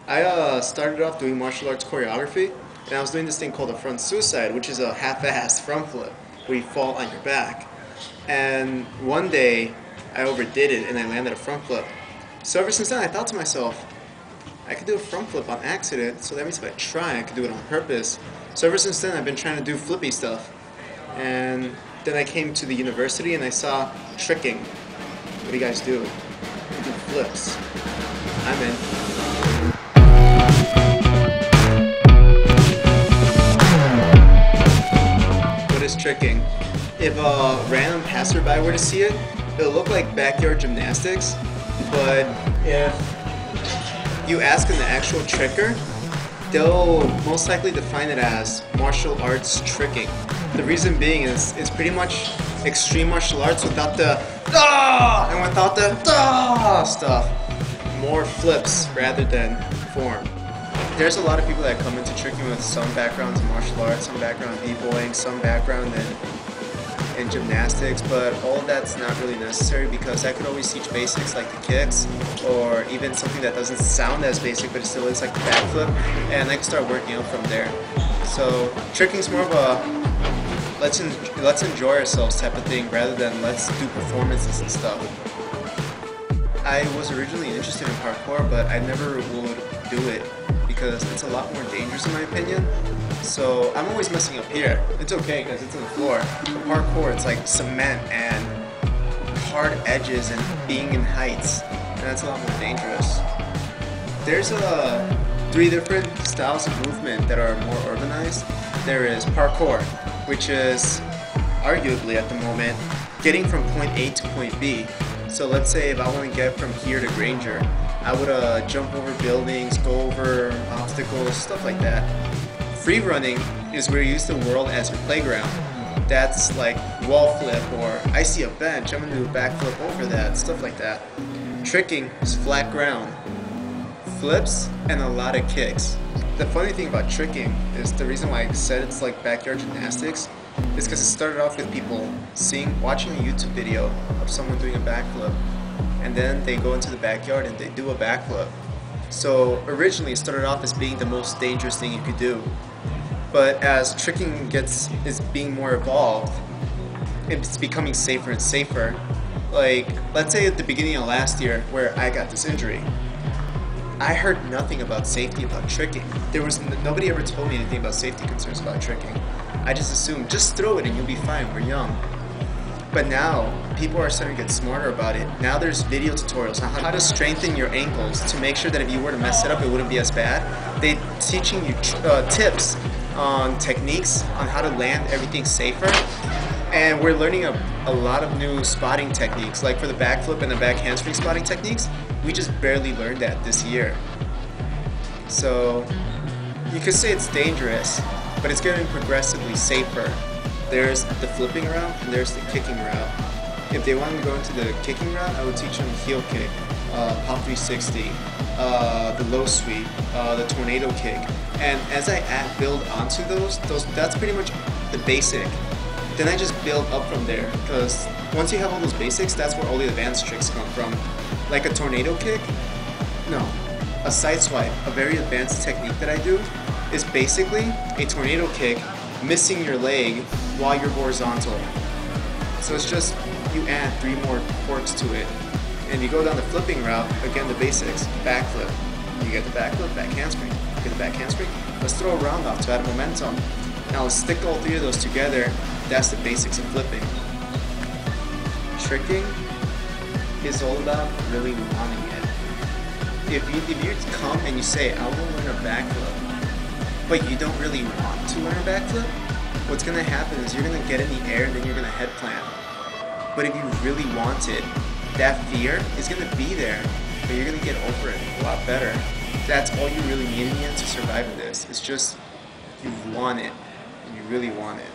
I started off doing martial arts choreography, and I was doing this thing called a front suicide, which is a half-assed front flip, where you fall on your back. And one day, I overdid it, and I landed a front flip. So ever since then, I thought to myself, I could do a front flip on accident, so that means if I try, I could do it on purpose. So ever since then, I've been trying to do flippy stuff. And then I came to the university, and I saw tricking. What do you guys do? You do flips. I'm in. What is tricking? If a random passerby were to see it, it'll look like backyard gymnastics, but if you ask an actual tricker, they'll most likely define it as martial arts tricking. The reason being is it's pretty much extreme martial arts without the ah and without the ah stuff. More flips rather than form. There's a lot of people that come into tricking with some backgrounds in martial arts, some background in b-boying, some background in gymnastics, but all of that's not really necessary because I could always teach basics like the kicks, or even something that doesn't sound as basic but it still is, like the backflip, and I can start working out from there. So tricking's more of a let's enjoy ourselves type of thing rather than let's do performances and stuff. I was originally interested in parkour, but I never would do it because it's a lot more dangerous in my opinion. So I'm always messing up here. It's okay because it's on the floor. But parkour, it's like cement and hard edges and being in heights, and that's a lot more dangerous. There's three different styles of movement that are more urbanized. There is parkour, which is arguably at the moment getting from point A to point B. So let's say if I want to get from here to Granger, I would jump over buildings, go over obstacles, stuff like that. Free running is where you use the world as your playground. That's like wall flip, or I see a bench, I'm going to do a backflip over that, stuff like that. Tricking is flat ground, flips, and a lot of kicks. The funny thing about tricking is the reason why I said it's like backyard gymnastics is because it started off with people watching a YouTube video of someone doing a backflip, and then they go into the backyard and they do a backflip. So originally it started off as being the most dangerous thing you could do, but as tricking is being more evolved, it's becoming safer and safer. Like, let's say at the beginning of last year where I got this injury, I heard nothing about safety about tricking. Nobody ever told me anything about safety concerns about tricking. I just assumed, just throw it and you'll be fine, we're young. But now, people are starting to get smarter about it. Now there's video tutorials on how to strengthen your ankles to make sure that if you were to mess it up, it wouldn't be as bad. They're teaching you tips on techniques on how to land everything safer. And we're learning a lot of new spotting techniques, like for the backflip and the back handspring spotting techniques. We just barely learned that this year. So you could say it's dangerous, but it's getting progressively safer. There's the flipping route and there's the kicking route. If they want to go into the kicking route, I would teach them heel kick, pop 360, the low sweep, the tornado kick. And as I build onto those, that's pretty much the basic. Then I just build up from there, because once you have all those basics, that's where all the advanced tricks come from. Like a tornado kick, a side swipe, a very advanced technique that I do, is basically a tornado kick missing your leg while you're horizontal. So it's just, you add 3 more quirks to it. And you go down the flipping route, again the basics, backflip. You get the backflip, back handspring. You get the back handspring, let's throw a round off to add momentum. Now let's stick all 3 of those together, that's the basics of flipping. Tricking is all about really wanting it. If you come and you say, I want to learn a backflip, but you don't really want to learn a backflip, what's going to happen is you're going to get in the air and then you're going to head plant. But if you really want it, that fear is going to be there, but you're going to get over it a lot better. That's all you really need in the end to survive in this. It's just, you want it, and you really want it.